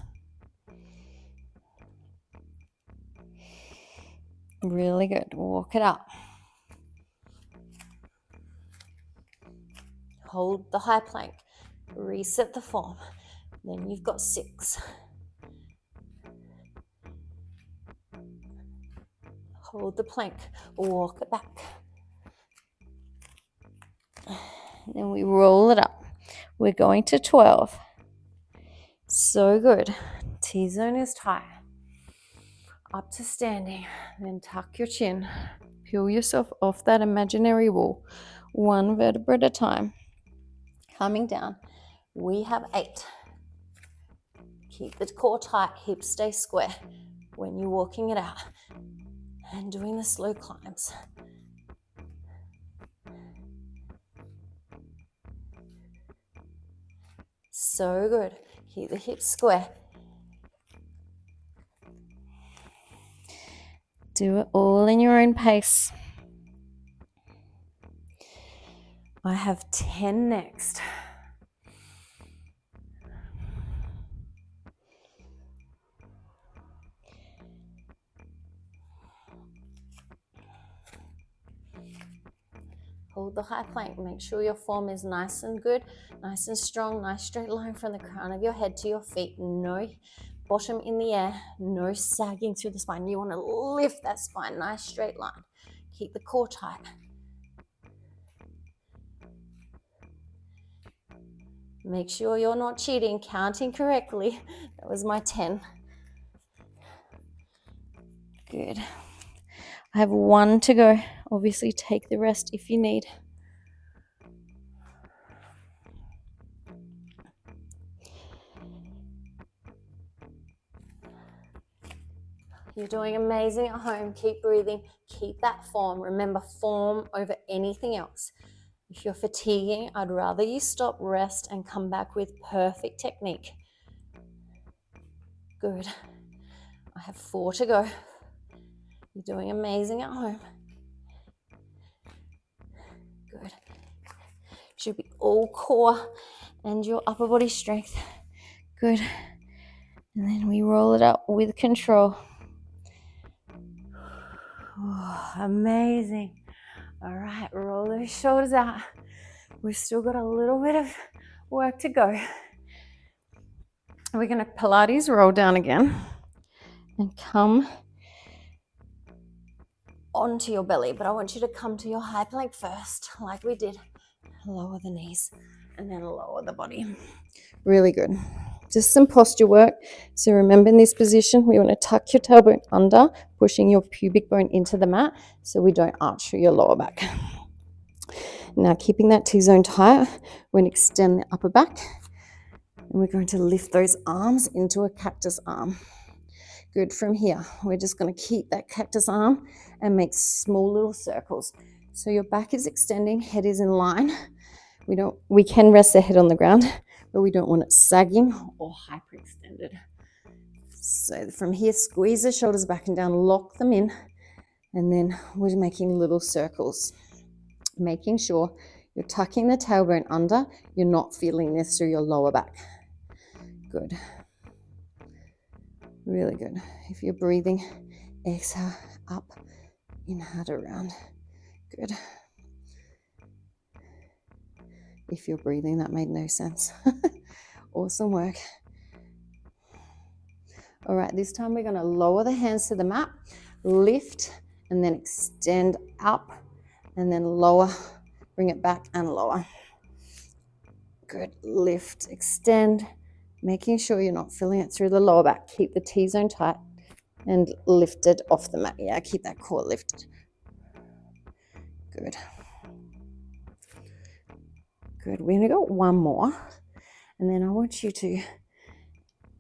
Really good. Walk it up. hold the high plank, reset the form. Then you've got 6. Hold the plank, walk it back. Then we roll it up. We're going to 12. So good. T-zone is tight. Up to standing. Then tuck your chin. Peel yourself off that imaginary wall. 1 vertebra at a time. Coming down. We have 8. Keep the core tight. Hips stay square when you're walking it out. And doing the slow climbs. So good. Keep the hips square. Do it all in your own pace. I have 10 next. Hold the high plank. Make sure your form is nice and good, nice and strong, nice straight line from the crown of your head to your feet. No bottom in the air, no sagging through the spine. You want to lift that spine, nice straight line. Keep the core tight. Make sure you're not cheating, counting correctly. That was my 10. Good. I have 1 to go. Obviously, take the rest if you need. You're doing amazing at home. Keep breathing. Keep that form. Remember, form over anything else. If you're fatiguing, I'd rather you stop, rest, and come back with perfect technique. Good. I have 4 to go. You're doing amazing at home. Good. Should be all core and your upper body strength. Good. And then we roll it up with control. Oh, amazing. All right, roll those shoulders out. We've still got a little bit of work to go. We're going to Pilates roll down again and come onto your belly, but I want you to come to your high plank first, like we did. Lower the knees and then lower the body. Really good. Just some posture work. So remember, in this position, we want to tuck your tailbone under, pushing your pubic bone into the mat so we don't arch through your lower back. Now, keeping that T-zone tight, we're going to extend the upper back and we're going to lift those arms into a cactus arm. Good. From here, we're just going to keep that cactus arm and make small little circles. So your back is extending, head is in line. We can rest the head on the ground, but we don't want it sagging or hyperextended. So from here, squeeze the shoulders back and down, lock them in, and then we're making little circles. Making sure you're tucking the tailbone under, you're not feeling this through your lower back. Good. Really good. If you're breathing, exhale, up, inhale around. Good. If you're breathing, that made no sense. Awesome work. All right, this time we're going to lower the hands to the mat, lift, and then extend up, and then lower, bring it back and lower. Good. Lift, extend, making sure you're not feeling it through the lower back. Keep the T-zone tight and lift it off the mat. Yeah, keep that core lifted. Good. Good. We're going to go 1 more, and then I want you to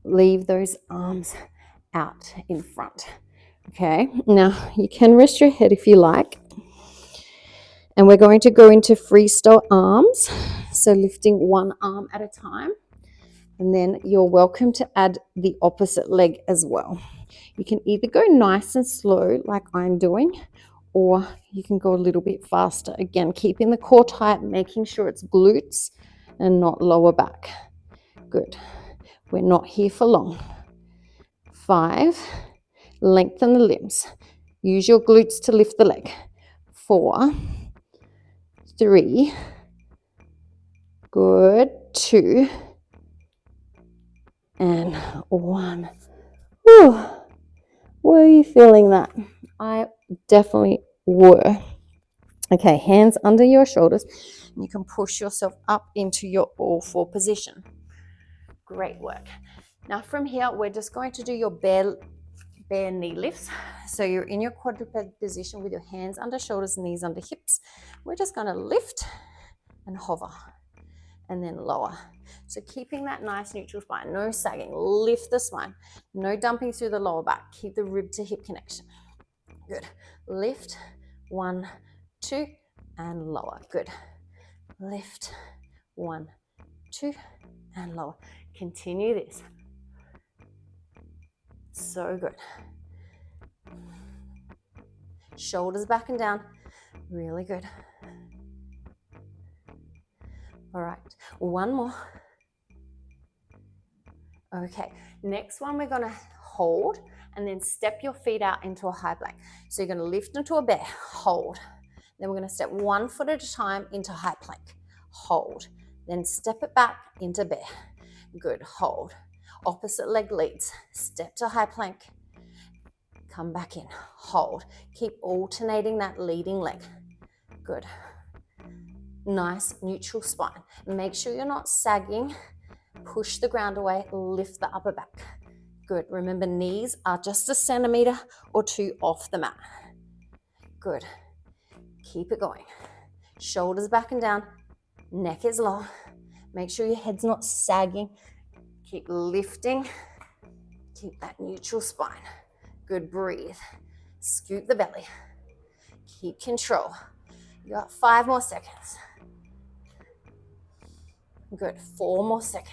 leave those arms out in front. Okay, now you can rest your head if you like, and we're going to go into freestyle arms, so lifting 1 arm at a time, and then you're welcome to add the opposite leg as well. You can either go nice and slow like I'm doing, or you can go a little bit faster. Again, keeping the core tight, making sure it's glutes and not lower back. Good. We're not here for long. 5, lengthen the limbs. Use your glutes to lift the leg. 4, 3, Good. 2 and 1. Whew. Were you feeling that? I definitely were. Okay, hands under your shoulders. You can push yourself up into your all-4 position. Great work. Now from here, we're just going to do your bare knee lifts. So you're in your quadruped position with your hands under shoulders, knees under hips. We're just going to lift and hover and then lower. So keeping that nice neutral spine, no sagging, lift the spine, no dumping through the lower back. Keep the rib to hip connection. Good. Lift, 1, 2, and lower. Good. Lift, 1, 2, and lower. Continue this. So good. Shoulders back and down. Really good. All right, one more. Okay, next one we're gonna hold and then step your feet out into a high plank. So you're gonna lift into a bear, hold. Then we're gonna step 1 foot at a time into high plank, hold. Then step it back into bear. Good, hold. Opposite leg leads, step to high plank, come back in, hold. Keep alternating that leading leg. Good. Nice neutral spine. Make sure you're not sagging. Push the ground away, lift the upper back. Good. Remember, knees are just a centimeter or 2 off the mat. Good. Keep it going. Shoulders back and down. Neck is long. Make sure your head's not sagging. Keep lifting. Keep that neutral spine. Good. Breathe. Scoop the belly. Keep control. You got 5 more seconds. Good. 4 more seconds.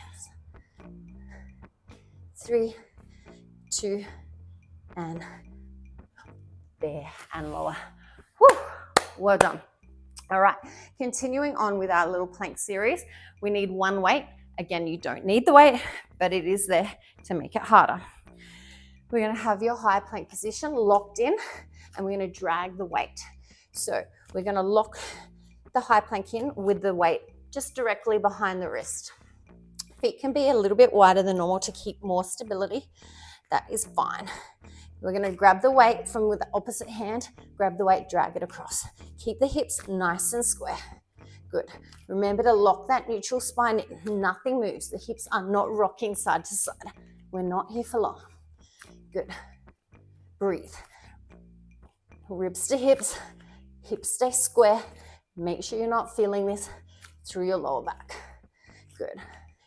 3, 2, and there and lower. Whew. Well done. All right, continuing on with our little plank series, we need 1 weight. Again, you don't need the weight, but it is there to make it harder. We're going to have your high plank position locked in, and we're going to drag the weight. So we're going to lock the high plank in with the weight just directly behind the wrist. Feet can be a little bit wider than normal to keep more stability. That is fine. We're going to grab the weight from with the opposite hand, grab the weight, drag it across. Keep the hips nice and square. Good. Remember to lock that neutral spine in. Nothing moves. The hips are not rocking side to side. We're not here for long. Good. Breathe. Ribs to hips. Hips stay square. Make sure you're not feeling this through your lower back. Good.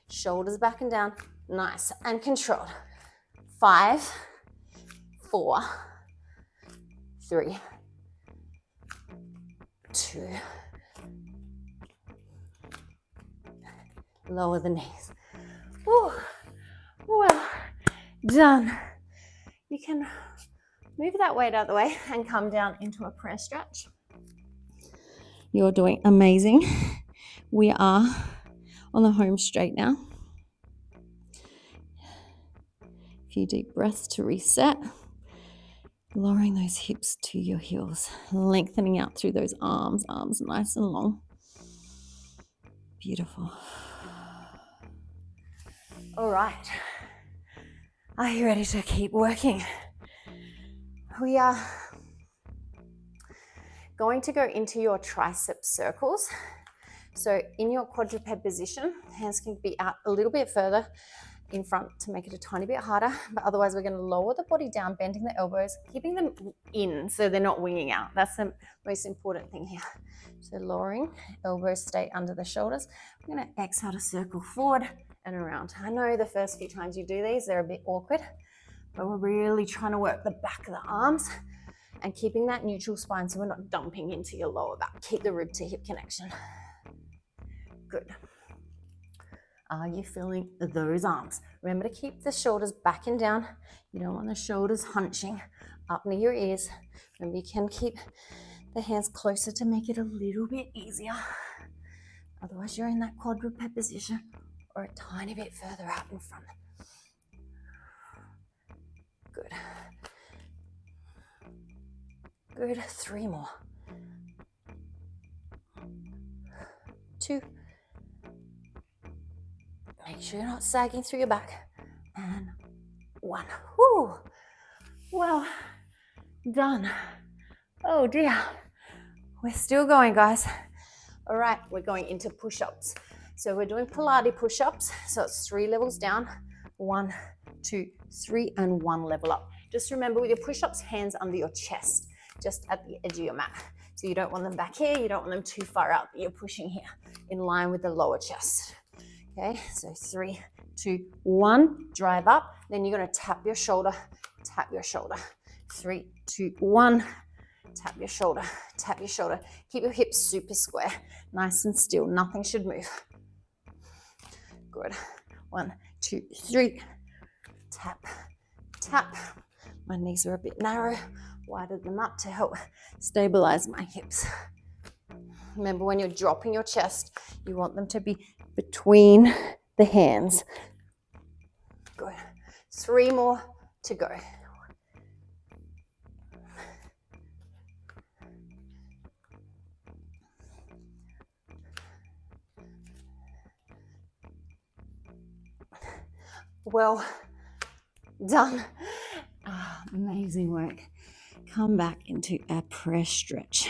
Shoulders back and down. Nice and controlled. 5, 4, 3, 2. Lower the knees. Woo. Well done. You can move that weight out of the way and come down into a prayer stretch. You're doing amazing. We are on the home straight now. A few deep breaths to reset. Lowering those hips to your heels, lengthening out through those arms nice and long. Beautiful. All right. Are you ready to keep working? We are going to go into your tricep circles. So in your quadruped position, hands can be out a little bit further in front to make it a tiny bit harder, but otherwise we're going to lower the body down, bending the elbows, keeping them in so they're not winging out. That's the most important thing here. So lowering, elbows stay under the shoulders. We're going to exhale to circle forward and around. I know the first few times you do these, they're a bit awkward, but we're really trying to work the back of the arms and keeping that neutral spine so we're not dumping into your lower back. Keep the rib to hip connection. Good. Are you feeling those arms? Remember to keep the shoulders back and down. You don't want the shoulders hunching up near your ears. Remember, you can keep the hands closer to make it a little bit easier. Otherwise, you're in that quadruped position or a tiny bit further out in front. Good. Good. 3 more. 2, Make sure you're not sagging through your back. And 1. Woo. Well done. Oh dear. We're still going, guys. All right, we're going into push-ups. So we're doing Pilates push-ups. So it's 3 levels down. 1, 2, 3, and 1 level up. Just remember with your push-ups, hands under your chest, just at the edge of your mat. So you don't want them back here. You don't want them too far out. You're pushing here in line with the lower chest. Okay, so 3, 2, 1, drive up. Then you're going to tap your shoulder, tap your shoulder. 3, 2, 1, tap your shoulder, tap your shoulder. Keep your hips super square, nice and still. Nothing should move. Good. 1, 2, 3. Tap, tap. My knees are a bit narrow. Widen them up to help stabilize my hips. Remember, when you're dropping your chest, you want them to be between the hands. Good. 3 more to go. Well done. Amazing work. Come back into a press stretch.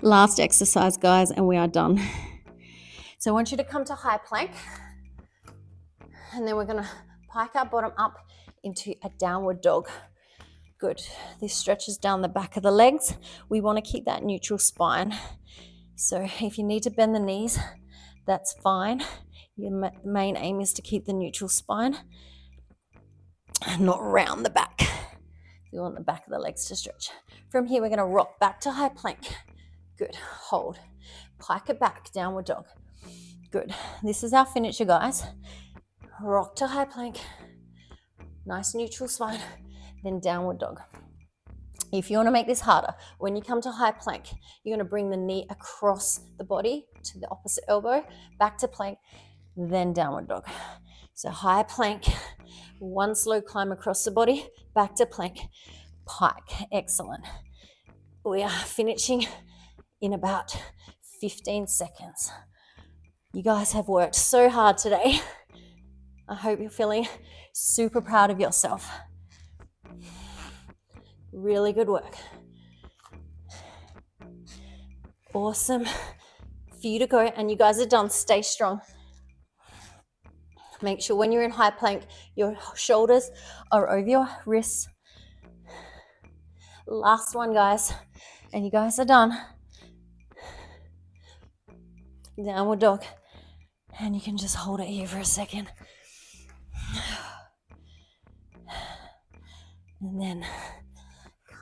Last exercise, guys, and we are done. So I want you to come to high plank, and then we're going to pike our bottom up into a downward dog. Good. This stretches down the back of the legs. We want to keep that neutral spine. So if you need to bend the knees, that's fine. Your main aim is to keep the neutral spine and not round the back. You want the back of the legs to stretch. From here, we're going to rock back to high plank. Good. Hold. Pike it back, downward dog. Good. This is our finisher, guys. Rock to high plank. Nice neutral spine. Then downward dog. If you want to make this harder, when you come to high plank, you're going to bring the knee across the body to the opposite elbow, back to plank, then downward dog. So high plank, 1 slow climb across the body, back to plank, pike. Excellent. We are finishing in about 15 seconds. You guys have worked so hard today. I hope you're feeling super proud of yourself. Really good work. Awesome. For you to go, and you guys are done. Stay strong. Make sure when you're in high plank, your shoulders are over your wrists. Last one, guys, and you guys are done. Downward dog, and you can just hold it here for a second. And then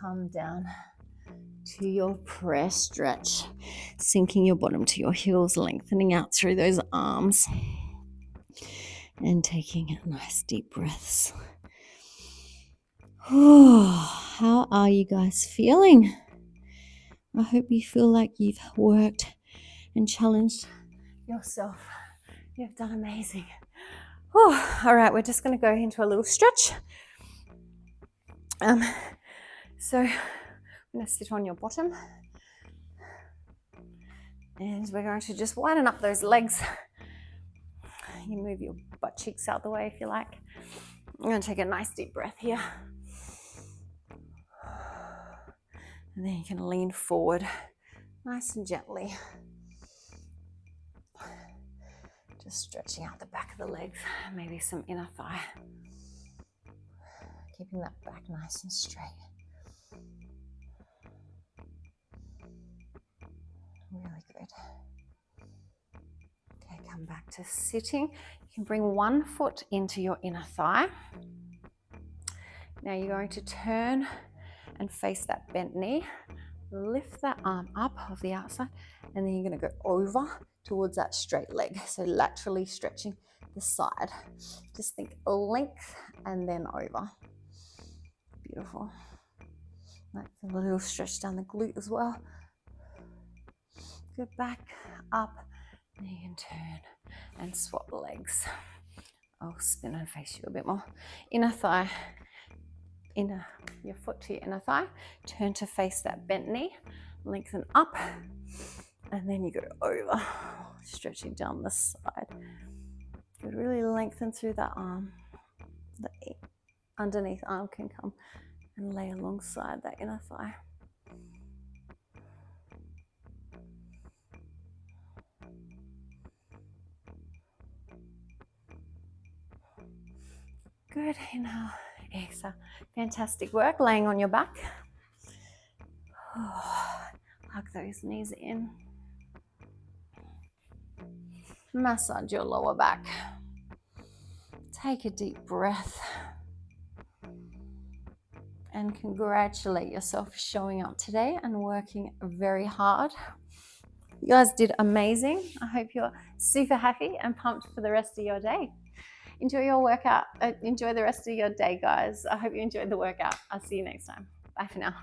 come down to your press stretch, sinking your bottom to your heels, lengthening out through those arms, and taking nice deep breaths. How are you guys feeling? I hope you feel like you've worked and challenged yourself. You've done amazing. All right, we're just going to go into a little stretch. So I'm going to sit on your bottom, and we're going to just widen up those legs. You move your butt cheeks out the way if you like. I'm going to take a nice deep breath here. And then you can lean forward nice and gently. Just stretching out the back of the legs, maybe some inner thigh. Keeping that back nice and straight. Really good. Okay, come back to sitting. You can bring one foot into your inner thigh. Now you're going to turn and face that bent knee. Lift that arm up of the outside, and then you're going to go over towards that straight leg. So laterally stretching the side. Just think length and then over. Beautiful. Like a little stretch down the glute as well. Go back, up, and you can turn and swap legs. I'll spin and face you a bit more. Inner thigh, your foot to your inner thigh. Turn to face that bent knee. Lengthen up And then you go over, stretching down the side. You really lengthen through that arm. The underneath arm can come and lay alongside that inner thigh. Good, inhale, exhale. Fantastic work, laying on your back. Hug those knees in. Massage your lower back. Take a deep breath. And congratulate yourself for showing up today and working very hard. You guys did amazing. I hope you're super happy and pumped for the rest of your day. Enjoy your workout. Enjoy the rest of your day, guys. I hope you enjoyed the workout. I'll see you next time. Bye for now.